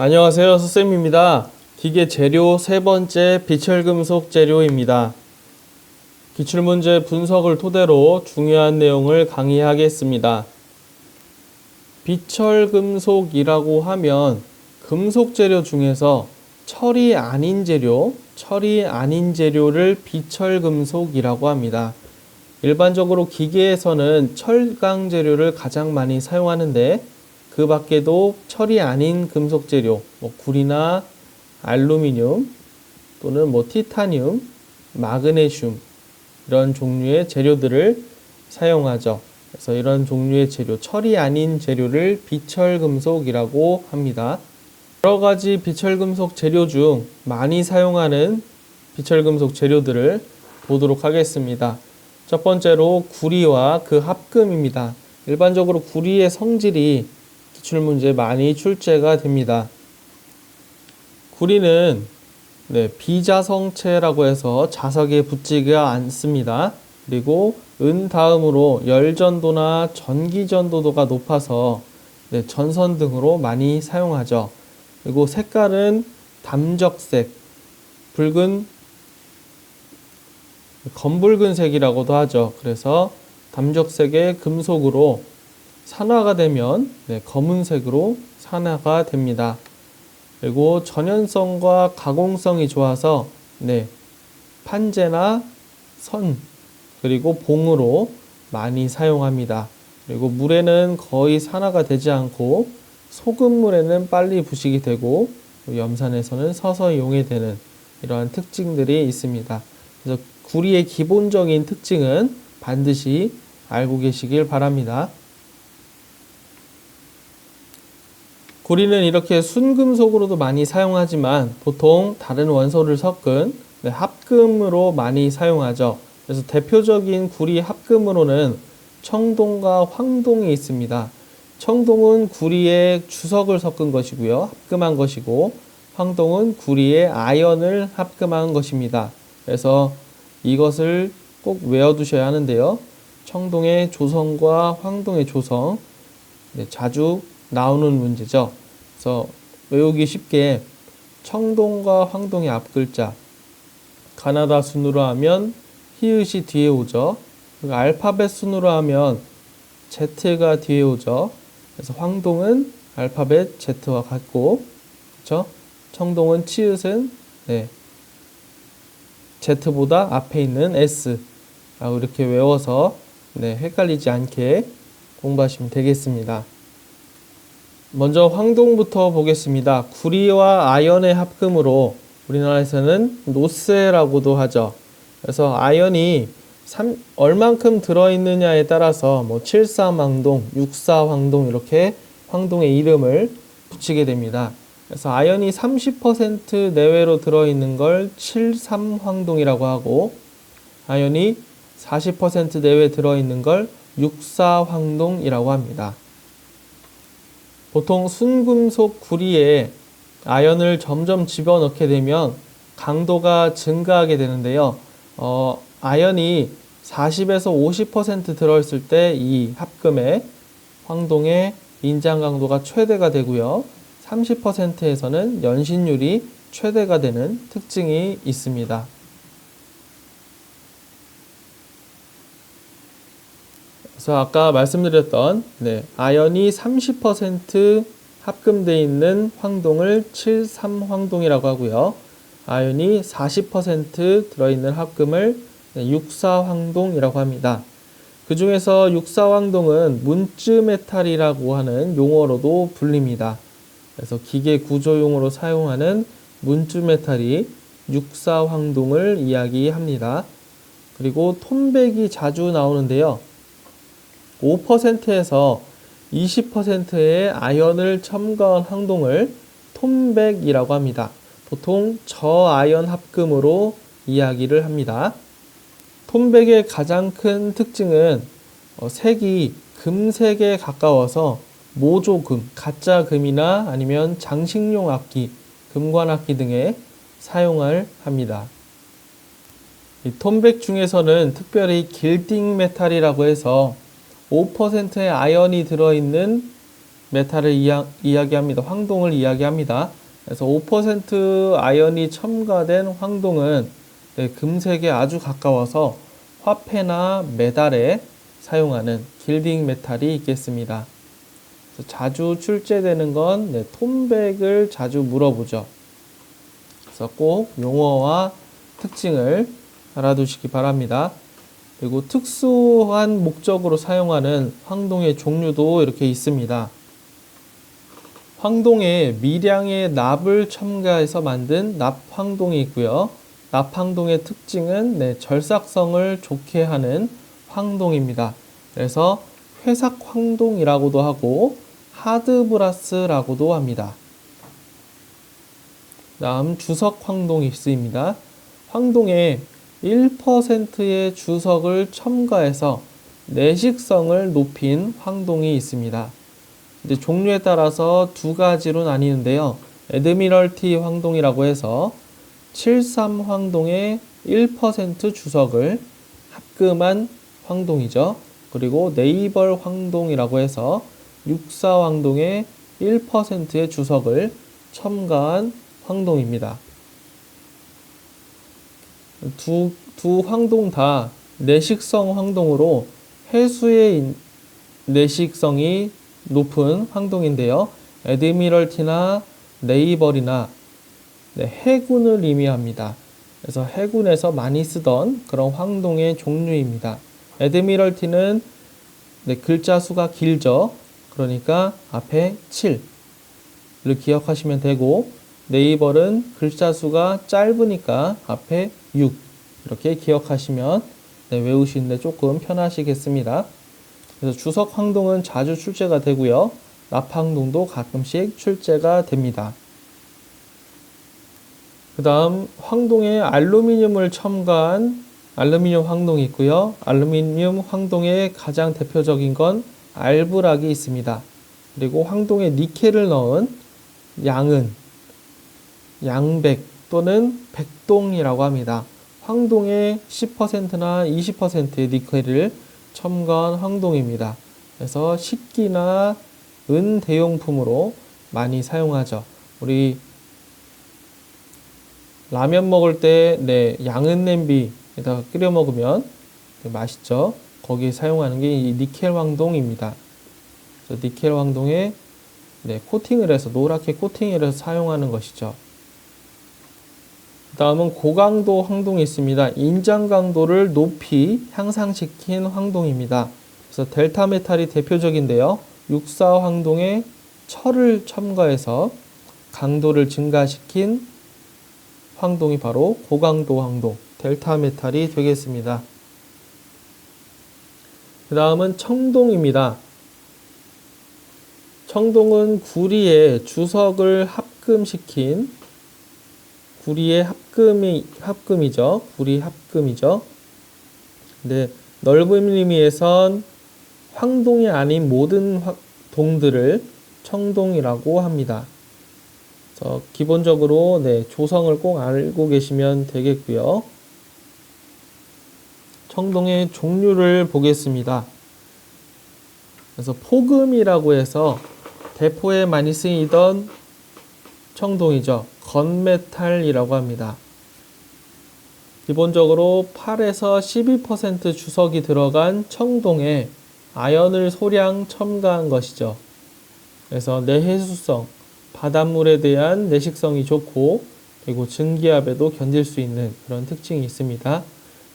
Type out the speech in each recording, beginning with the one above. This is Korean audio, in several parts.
안녕하세요, 선생님입니다. 기계 재료 세 번째 비철금속 재료입니다. 기출문제 분석을 토대로 중요한 내용을 강의하겠습니다. 비철금속이라고 하면 금속 재료 중에서 철이 아닌 재료를 비철금속이라고 합니다. 일반적으로 기계에서는 철강 재료를 가장 많이 사용하는데 그 밖에도 철이 아닌 금속 재료, 구리나 알루미늄 또는 티타늄, 마그네슘 이런 종류의 재료들을 사용하죠. 그래서 이런 종류의 재료, 철이 아닌 재료를 비철금속이라고 합니다. 여러 가지 비철금속 재료 중 많이 사용하는 비철금속 재료들을 보도록 하겠습니다. 첫 번째로 구리와 그 합금입니다. 일반적으로 구리의 성질이 기출문제에 많이 출제가 됩니다. 구리는 비자성체라고 해서 자석에 붙지가 않습니다. 그리고 은 다음으로 열전도나 전기전도도가 높아서 전선 등으로 많이 사용하죠. 그리고 색깔은 담적색, 검붉은색이라고도 하죠. 그래서 담적색의 금속으로 산화가 되면 검은색으로 산화가 됩니다. 그리고 전연성과 가공성이 좋아서 판재나 선 그리고 봉으로 많이 사용합니다. 그리고 물에는 거의 산화가 되지 않고 소금물에는 빨리 부식이 되고 염산에서는 서서히 용해되는 이러한 특징들이 있습니다. 그래서 구리의 기본적인 특징은 반드시 알고 계시길 바랍니다. 구리는 이렇게 순금속으로도 많이 사용하지만 보통 다른 원소를 섞은 합금으로 많이 사용하죠. 그래서 대표적인 구리 합금으로는 청동과 황동이 있습니다. 청동은 구리에 주석을 섞은 것이고요. 합금한 것이고 황동은 구리에 아연을 합금한 것입니다. 그래서 이것을 꼭 외워두셔야 하는데요. 청동의 조성과 황동의 조성 자주 나오는 문제죠. 그래서 외우기 쉽게 청동과 황동의 앞글자 가나다 순으로 하면 히읗이 뒤에 오죠. 그리고 알파벳 순으로 하면 Z가 뒤에 오죠. 그래서 황동은 알파벳 Z와 같고, 그렇죠? 청동은 치읓은 Z보다 앞에 있는 S 라고 이렇게 외워서 헷갈리지 않게 공부하시면 되겠습니다. 먼저 황동부터 보겠습니다. 구리와 아연의 합금으로 우리나라에서는 노세라고도 하죠. 그래서 아연이 얼만큼 들어있느냐에 따라서 7,3황동, 6,4황동 이렇게 황동의 이름을 붙이게 됩니다. 그래서 아연이 30% 내외로 들어있는 걸 7,3황동이라고 하고 아연이 40% 내외 들어있는 걸 6,4황동이라고 합니다. 보통 순금속 구리에 아연을 점점 집어넣게 되면 강도가 증가하게 되는데요. 아연이 40에서 50% 들어있을 때 이 합금의 황동의 인장 강도가 최대가 되고요. 30%에서는 연신율이 최대가 되는 특징이 있습니다. 그래서 아까 말씀드렸던 아연이 30% 합금되어 있는 황동을 7,3황동이라고 하고요. 아연이 40% 들어있는 합금을 6,4황동이라고 합니다. 그 중에서 6,4황동은 문쯔메탈이라고 하는 용어로도 불립니다. 그래서 기계 구조용으로 사용하는 문쯔메탈이 6,4황동을 이야기합니다. 그리고 톤백이 자주 나오는데요. 5%에서 20%의 아연을 첨가한 황동을 톤백이라고 합니다. 보통 저아연 합금으로 이야기를 합니다. 톤백의 가장 큰 특징은 색이 금색에 가까워서 모조금, 가짜금이나 아니면 장식용 악기, 금관악기 등에 사용을 합니다. 이 톤백 중에서는 특별히 길딩 메탈이라고 해서 5%의 아연이 들어있는 메탈을 이야기합니다. 황동을 이야기합니다. 그래서 5% 아연이 첨가된 황동은 금색에 아주 가까워서 화폐나 메달에 사용하는 길딩 메탈이 있겠습니다. 자주 출제되는 건 톤백을 자주 물어보죠. 그래서 꼭 용어와 특징을 알아두시기 바랍니다. 그리고 특수한 목적으로 사용하는 황동의 종류도 이렇게 있습니다. 황동에 미량의 납을 첨가해서 만든 납황동이 있고요. 납황동의 특징은 절삭성을 좋게 하는 황동입니다. 그래서 회삭황동이라고도 하고 하드브라스라고도 합니다. 다음 주석황동이 있습니다. 황동에 1%의 주석을 첨가해서 내식성을 높인 황동이 있습니다. 이제 종류에 따라서 두 가지로 나뉘는데요. 애드미럴티 황동이라고 해서 73 황동의 1% 주석을 합금한 황동이죠. 그리고 네이벌 황동이라고 해서 64 황동의 1%의 주석을 첨가한 황동입니다. 두 황동 다 내식성 황동으로 해수의 내식성이 높은 황동인데요. 애드미럴티나 네이벌이나 해군을 의미합니다. 그래서 해군에서 많이 쓰던 그런 황동의 종류입니다. 애드미럴티는 글자 수가 길죠. 그러니까 앞에 7를 기억하시면 되고, 네이벌은 글자 수가 짧으니까 앞에 6 이렇게 기억하시면 외우시는데 조금 편하시겠습니다. 그래서 주석 황동은 자주 출제가 되고요. 납황동도 가끔씩 출제가 됩니다. 그 다음 황동에 알루미늄을 첨가한 알루미늄 황동이 있고요. 알루미늄 황동의 가장 대표적인 건 알브락이 있습니다. 그리고 황동에 니켈을 넣은 양은, 양백 또는 백동이라고 합니다. 황동의 10%나 20%의 니켈을 첨가한 황동입니다. 그래서 식기나 은 대용품으로 많이 사용하죠. 우리 라면 먹을 때 양은 냄비에다가 끓여 먹으면 맛있죠. 거기에 사용하는 게 이 니켈 황동입니다. 그래서 니켈 황동에 코팅을 해서 노랗게 코팅을 해서 사용하는 것이죠. 그 다음은 고강도 황동이 있습니다. 인장 강도를 높이 향상시킨 황동입니다. 그래서 델타 메탈이 대표적인데요. 64 황동에 철을 첨가해서 강도를 증가시킨 황동이 바로 고강도 황동, 델타 메탈이 되겠습니다. 그 다음은 청동입니다. 청동은 구리에 주석을 합금시킨 구리의 합금이죠. 구리 합금이죠. 근데 넓은 의미에선 황동이 아닌 모든 동들을 청동이라고 합니다. 그래서 기본적으로 조성을 꼭 알고 계시면 되겠고요. 청동의 종류를 보겠습니다. 그래서 포금이라고 해서 대포에 많이 쓰이던 청동이죠. 건메탈이라고 합니다. 기본적으로 8에서 12% 주석이 들어간 청동에 아연을 소량 첨가한 것이죠. 그래서 내해수성, 바닷물에 대한 내식성이 좋고 그리고 증기압에도 견딜 수 있는 그런 특징이 있습니다.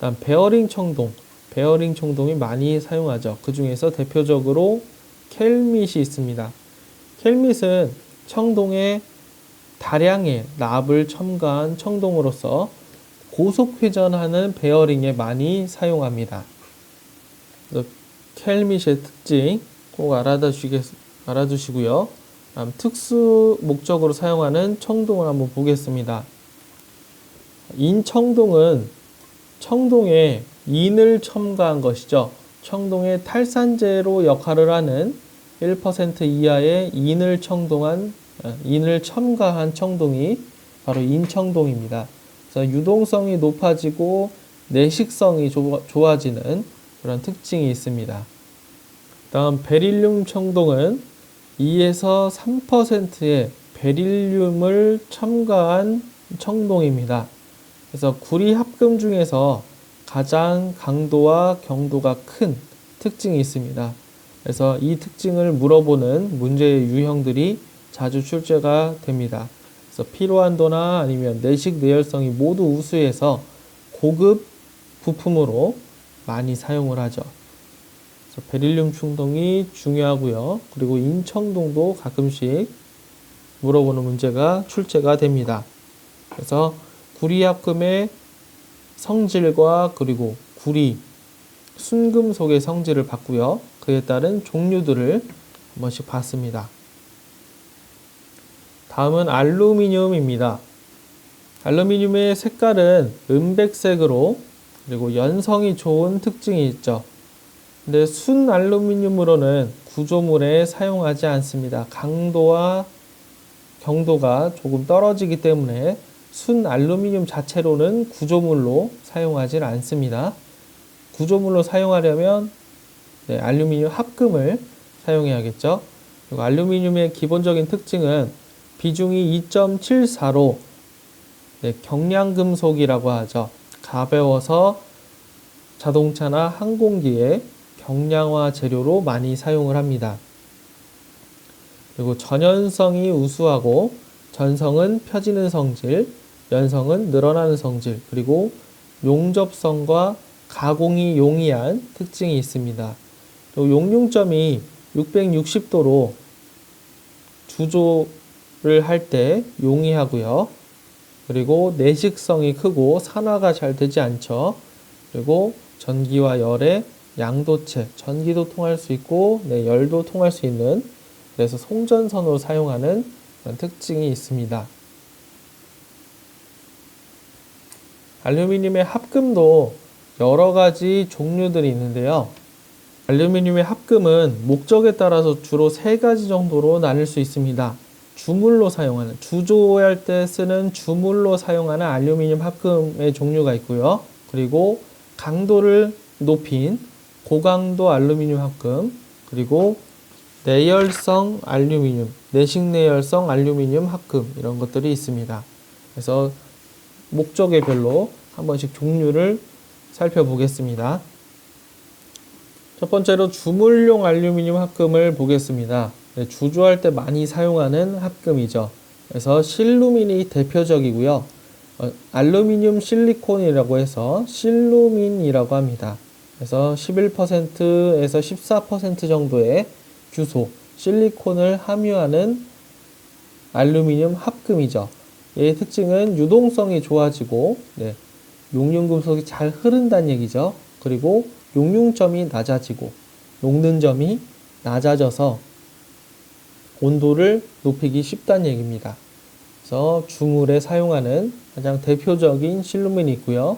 다음 베어링 청동, 베어링 청동이 많이 사용하죠. 그 중에서 대표적으로 켈밋이 있습니다. 켈밋은 청동에 다량의 납을 첨가한 청동으로서 고속 회전하는 베어링에 많이 사용합니다. 켈밋의 특징 꼭 알아두시고요. 다음 특수 목적으로 사용하는 청동을 한번 보겠습니다. 인청동은 청동에 인을 첨가한 것이죠. 청동의 탈산제로 역할을 하는 1% 이하의 인을 첨가한 청동이 바로 인청동입니다. 그래서 유동성이 높아지고 내식성이 좋아지는 그런 특징이 있습니다. 다음 베릴륨 청동은 2에서 3%의 베릴륨을 첨가한 청동입니다. 그래서 구리 합금 중에서 가장 강도와 경도가 큰 특징이 있습니다. 그래서 이 특징을 물어보는 문제의 유형들이 자주 출제가 됩니다. 그래서 피로한도나 아니면 내식 내열성이 모두 우수해서 고급 부품으로 많이 사용을 하죠. 그래서 베릴륨 충동이 중요하고요. 그리고 인청동도 가끔씩 물어보는 문제가 출제가 됩니다. 그래서 구리합금의 성질과 그리고 구리, 순금속의 성질을 봤고요. 그에 따른 종류들을 한 번씩 봤습니다. 다음은 알루미늄입니다. 알루미늄의 색깔은 은백색으로 그리고 연성이 좋은 특징이 있죠. 근데 순 알루미늄으로는 구조물에 사용하지 않습니다. 강도와 경도가 조금 떨어지기 때문에 순 알루미늄 자체로는 구조물로 사용하지 않습니다. 구조물로 사용하려면 알루미늄 합금을 사용해야겠죠. 그리고 알루미늄의 기본적인 특징은 비중이 2.74로 경량금속이라고 하죠. 가벼워서 자동차나 항공기에 경량화 재료로 많이 사용을 합니다. 그리고 전연성이 우수하고 전성은 펴지는 성질, 연성은 늘어나는 성질, 그리고 용접성과 가공이 용이한 특징이 있습니다. 그리고 용융점이 660도로 주조를 할 때 용이하고요. 그리고 내식성이 크고 산화가 잘 되지 않죠. 그리고 전기와 열의 양도체, 전기도 통할 수 있고 열도 통할 수 있는, 그래서 송전선으로 사용하는 그런 특징이 있습니다. 알루미늄의 합금도 여러 가지 종류들이 있는데요. 알루미늄의 합금은 목적에 따라서 주로 3가지 정도로 나눌 수 있습니다. 주물로 사용하는, 주조할 때 쓰는 주물로 사용하는 알루미늄 합금의 종류가 있고요. 그리고 강도를 높인 고강도 알루미늄 합금, 그리고 내열성 알루미늄, 내식 내열성 알루미늄 합금, 이런 것들이 있습니다. 그래서 목적에 별로 한 번씩 종류를 살펴보겠습니다. 첫 번째로 주물용 알루미늄 합금을 보겠습니다. 주조할 때 많이 사용하는 합금이죠. 그래서 실루민이 대표적이고요. 알루미늄 실리콘이라고 해서 실루민이라고 합니다. 그래서 11%에서 14% 정도의 규소, 실리콘을 함유하는 알루미늄 합금이죠. 얘의 특징은 유동성이 좋아지고 용융금속이 잘 흐른다는 얘기죠. 그리고 용융점이 낮아지고 녹는 점이 낮아져서 온도를 높이기 쉽다는 얘기입니다. 그래서 주물에 사용하는 가장 대표적인 실루민이 있고요.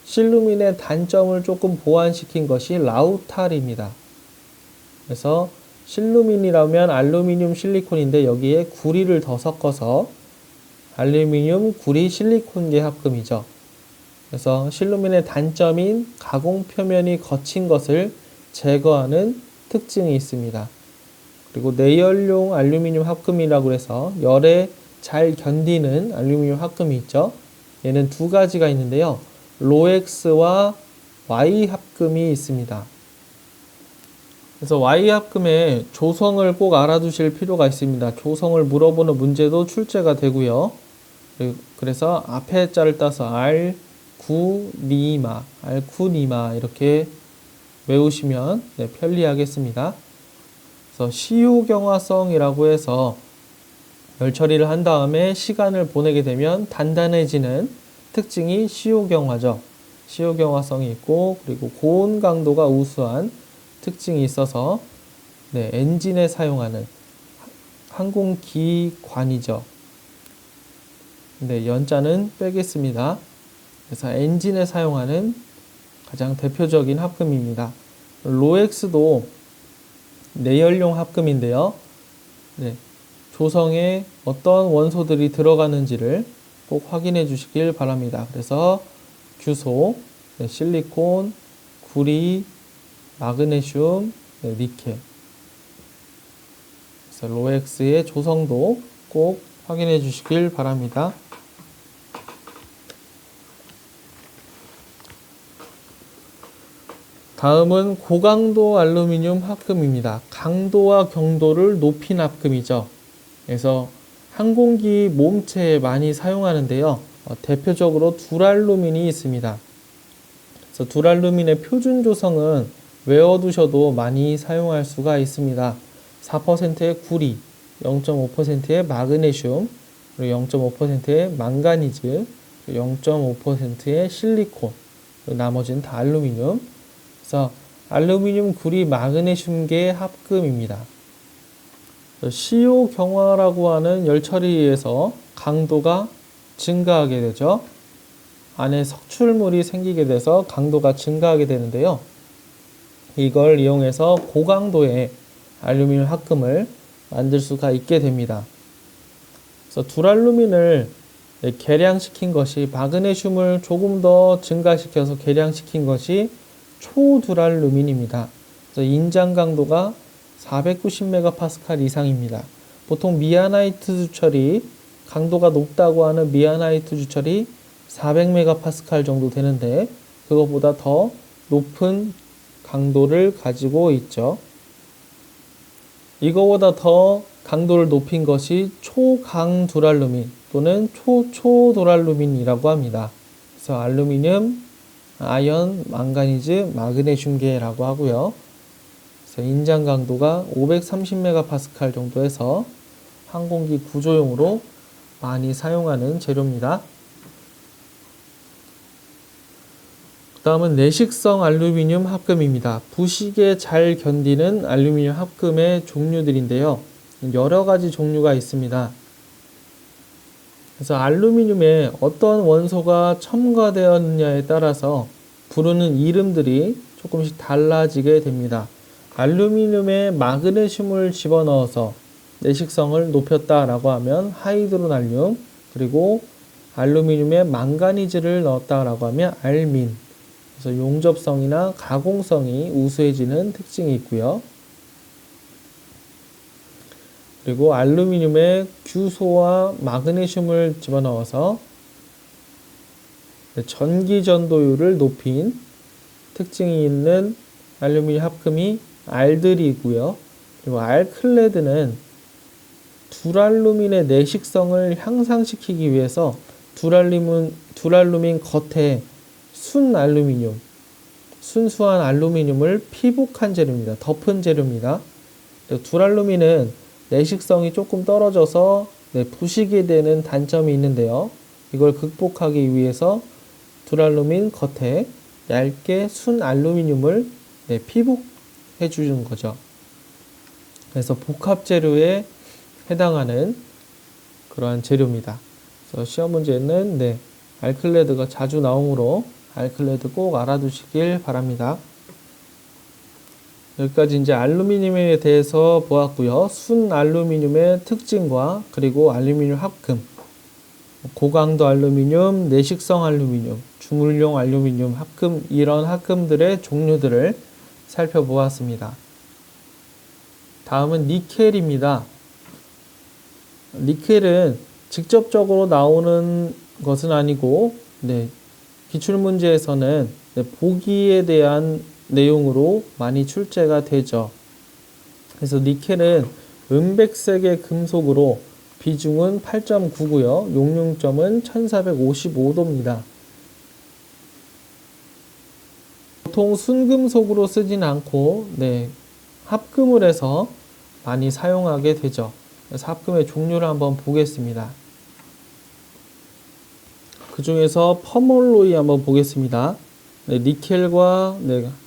실루민의 단점을 조금 보완시킨 것이 라우탈입니다. 그래서 실루민이라면 알루미늄 실리콘인데 여기에 구리를 더 섞어서 알루미늄 구리 실리콘계 합금이죠. 그래서 실루민의 단점인 가공 표면이 거친 것을 제거하는 특징이 있습니다. 그리고 내열용 알루미늄 합금이라고 해서 열에 잘 견디는 알루미늄 합금이 있죠. 얘는 2가지가 있는데요. 로엑스와 Y 합금이 있습니다. 그래서 Y 합금의 조성을 꼭 알아두실 필요가 있습니다. 조성을 물어보는 문제도 출제가 되고요. 그래서 앞에 자를 따서 R9니마, R9니마 이렇게 외우시면 편리하겠습니다. 그래서 시효경화성이라고 해서 열 처리를 한 다음에 시간을 보내게 되면 단단해지는 특징이 시효경화죠. 시효경화성이 있고 그리고 고온 강도가 우수한 특징이 있어서 엔진에 사용하는 항공기관이죠. 연자는 빼겠습니다. 그래서 엔진에 사용하는 가장 대표적인 합금입니다. 로엑스도 내열용 합금인데요. 조성에 어떤 원소들이 들어가는지를 꼭 확인해 주시길 바랍니다. 그래서 규소, 실리콘, 구리, 마그네슘, 니켈. 그래서 로엑스의 조성도 꼭 확인해 주시길 바랍니다. 다음은 고강도 알루미늄 합금입니다. 강도와 경도를 높인 합금이죠. 그래서 항공기 몸체에 많이 사용하는데요. 대표적으로 두랄루민이 있습니다. 그래서 두랄루민의 표준 조성은 외워두셔도 많이 사용할 수가 있습니다. 4%의 구리, 0.5%의 마그네슘, 그리고 0.5%의 망가니즈, 0.5%의 실리콘, 나머지는 다 알루미늄. 그래서 알루미늄, 구리, 마그네슘계 합금입니다. CO 경화라고 하는 열 처리에서 강도가 증가하게 되죠. 안에 석출물이 생기게 돼서 강도가 증가하게 되는데요. 이걸 이용해서 고강도의 알루미늄 합금을 만들 수가 있게 됩니다. 그래서 두랄루민을 계량시킨 것이, 마그네슘을 조금 더 증가시켜서 계량시킨 것이 초두랄루민입니다. 그래서 인장 강도가 490MPa 이상입니다. 보통 미아나이트 주철이, 강도가 높다고 하는 미아나이트 주철이 400MPa 정도 되는데 그것보다 더 높은 강도를 가지고 있죠. 이거보다 더 강도를 높인 것이 초강두랄루민 또는 초초두랄루민이라고 합니다. 그래서 알루미늄, 아연, 망가니즈, 마그네슘계라고 하고요. 그래서 인장 강도가 530MPa 정도에서 항공기 구조용으로 많이 사용하는 재료입니다. 그 다음은 내식성 알루미늄 합금입니다. 부식에 잘 견디는 알루미늄 합금의 종류들인데요. 여러 가지 종류가 있습니다. 그래서 알루미늄에 어떤 원소가 첨가되었느냐에 따라서 부르는 이름들이 조금씩 달라지게 됩니다. 알루미늄에 마그네슘을 집어넣어서 내식성을 높였다라고 하면 하이드로날륨, 그리고 알루미늄에 망가니즈를 넣었다라고 하면 알민. 그래서 용접성이나 가공성이 우수해지는 특징이 있고요. 그리고 알루미늄에 규소와 마그네슘을 집어넣어서 전기 전도율을 높인 특징이 있는 알루미늄 합금이 알들이고요. 그리고 알클레드는 두랄루민의 내식성을 향상시키기 위해서 두랄루민 겉에 순수한 알루미늄을 피복한 재료입니다. 덮은 재료입니다. 두랄루민은 내식성이 조금 떨어져서 부식이 되는 단점이 있는데요. 이걸 극복하기 위해서 두랄루민 겉에 얇게 순 알루미늄을 피복해 주는 거죠. 그래서 복합 재료에 해당하는 그러한 재료입니다. 그래서 시험 문제는 알클레드가 자주 나오므로 알클레드 꼭 알아두시길 바랍니다. 여기까지 이제 알루미늄에 대해서 보았고요. 순 알루미늄의 특징과 그리고 알루미늄 합금, 고강도 알루미늄, 내식성 알루미늄, 주물용 알루미늄 합금, 이런 합금들의 종류들을 살펴보았습니다. 다음은 니켈입니다. 니켈은 직접적으로 나오는 것은 아니고 기출문제에서는 보기에 대한 내용으로 많이 출제가 되죠. 그래서 니켈은 은백색의 금속으로 비중은 8.9고요. 용융점은 1455도입니다. 보통 순금속으로 쓰진 않고 합금을 해서 많이 사용하게 되죠. 그래서 합금의 종류를 한번 보겠습니다. 그 중에서 펌얼로이 한번 보겠습니다. 니켈과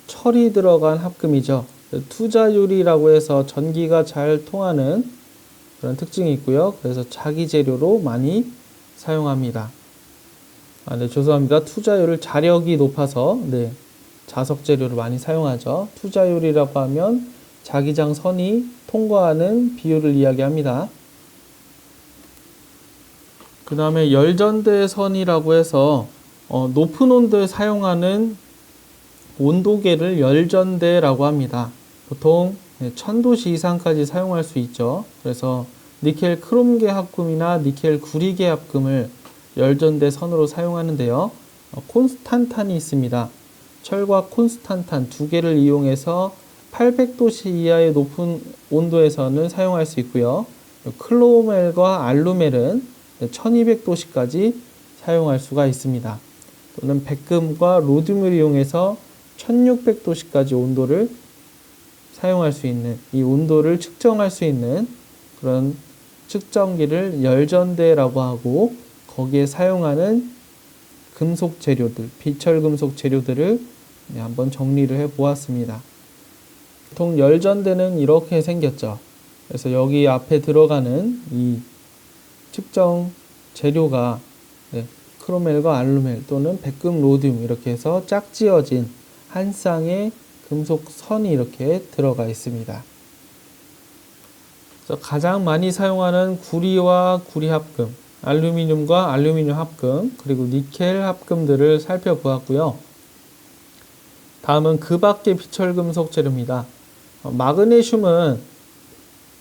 철이 들어간 합금이죠. 투자유리라고 해서 전기가 잘 통하는 그런 특징이 있고요. 그래서 자기 재료로 많이 사용합니다. 죄송합니다. 투자율을 자력이 높아서 자석 재료로 많이 사용하죠. 투자율이라고 하면 자기장 선이 통과하는 비율을 이야기합니다. 그 다음에 열전대선이라고 해서 높은 온도에 사용하는 온도계를 열전대라고 합니다. 보통 1000도씨 이상까지 사용할 수 있죠. 그래서 니켈 크롬계 합금이나 니켈 구리계 합금을 열전대 선으로 사용하는데요. 콘스탄탄이 있습니다. 철과 콘스탄탄 두 개를 이용해서 800도씨 이하의 높은 온도에서는 사용할 수 있고요. 클로멜과 알루멜은 1200도씨까지 사용할 수가 있습니다. 또는 백금과 로듐을 이용해서 1600도씨까지 온도를 사용할 수 있는, 이 온도를 측정할 수 있는 그런 측정기를 열전대라고 하고, 거기에 사용하는 금속 재료들, 비철 금속 재료들을 한번 정리를 해 보았습니다. 보통 열전대는 이렇게 생겼죠. 그래서 여기 앞에 들어가는 이 측정 재료가 크로멜과 알루멜 또는 백금, 로듐 이렇게 해서 짝지어진 한 쌍의 금속 선이 이렇게 들어가 있습니다. 그래서 가장 많이 사용하는 구리와 구리 합금, 알루미늄과 알루미늄 합금, 그리고 니켈 합금들을 살펴보았고요. 다음은 그 밖의 비철 금속 재료입니다. 마그네슘은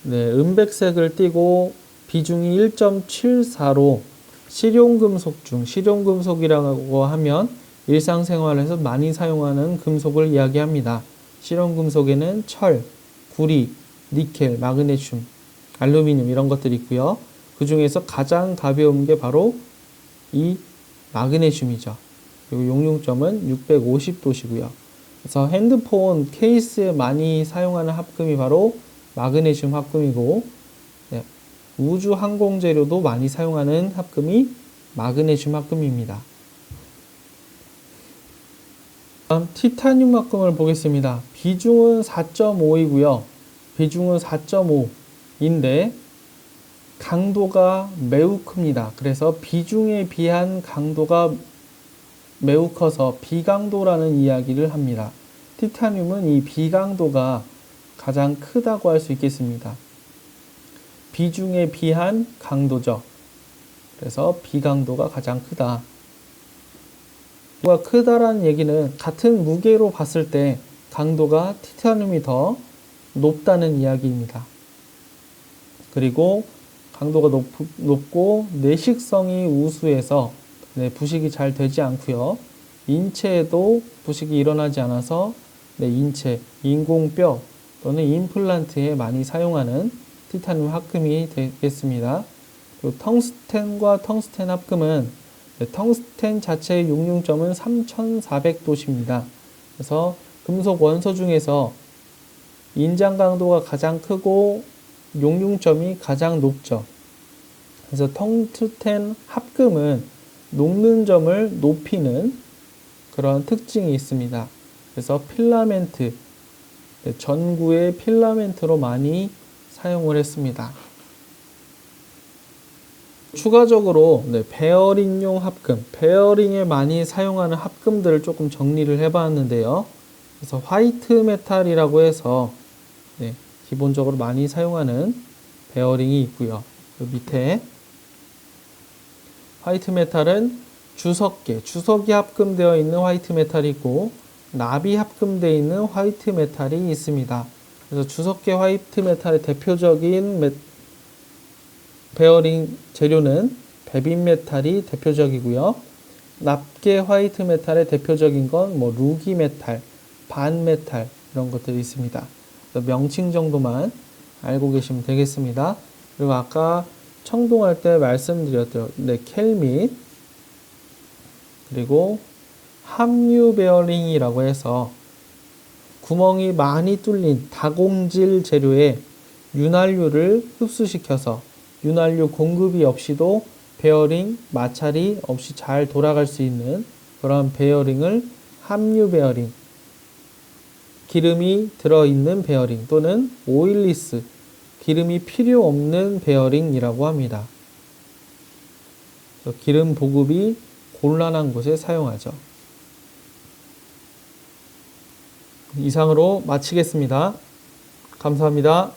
은백색을 띠고 비중이 1.74로 실용금속 중, 실용금속이라고 하면 일상생활에서 많이 사용하는 금속을 이야기합니다. 실용금속에는 철, 구리, 니켈, 마그네슘, 알루미늄 이런 것들이 있고요. 그 중에서 가장 가벼운 게 바로 이 마그네슘이죠. 그리고 용융점은 650도시고요. 그래서 핸드폰 케이스에 많이 사용하는 합금이 바로 마그네슘 합금이고, 우주 항공 재료도 많이 사용하는 합금이 마그네슘 합금입니다. 다음 티타늄 합금을 보겠습니다. 비중은 4.5이고요. 비중은 4.5인데 강도가 매우 큽니다. 그래서 비중에 비한 강도가 매우 커서 비강도라는 이야기를 합니다. 티타늄은 이 비강도가 가장 크다고 할 수 있겠습니다. 비중에 비한 강도죠. 그래서 비강도가 가장 크다. 강도가 크다라는 얘기는 같은 무게로 봤을 때 강도가 티타늄이 더 높다는 이야기입니다. 그리고 강도가 높고 내식성이 우수해서 부식이 잘 되지 않고요. 인체에도 부식이 일어나지 않아서 인체, 인공뼈 또는 임플란트에 많이 사용하는 티타늄 합금이 되겠습니다. 그리고 텅스텐과 텅스텐 합금은 텅스텐 자체의 용융점은 3400도씨입니다. 그래서 금속 원소 중에서 인장 강도가 가장 크고 용융점이 가장 높죠. 그래서 텅스텐 합금은 녹는 점을 높이는 그런 특징이 있습니다. 그래서 필라멘트, 전구의 필라멘트로 많이 사용을 했습니다. 추가적으로 베어링용 합금, 베어링에 많이 사용하는 합금들을 조금 정리를 해봤는데요. 그래서 화이트 메탈이라고 해서 기본적으로 많이 사용하는 베어링이 있고요. 그 밑에 화이트 메탈은 주석이 합금되어 있는 화이트 메탈이 있고 납이 합금되어 있는 화이트 메탈이 있습니다. 그래서 주석계 화이트 메탈의 대표적인 베어링 재료는 베빈 메탈이 대표적이고요. 납계 화이트 메탈의 대표적인 건 루기 메탈, 반 메탈 이런 것들이 있습니다. 명칭 정도만 알고 계시면 되겠습니다. 그리고 아까 청동할 때 말씀드렸던 켈밋, 그리고 함유 베어링이라고 해서 구멍이 많이 뚫린 다공질 재료에 윤활유를 흡수시켜서 윤활유 공급이 없이도 베어링, 마찰이 없이 잘 돌아갈 수 있는 그런 베어링을 함유 베어링, 기름이 들어있는 베어링 또는 오일리스, 기름이 필요 없는 베어링이라고 합니다. 기름 보급이 곤란한 곳에 사용하죠. 이상으로 마치겠습니다. 감사합니다.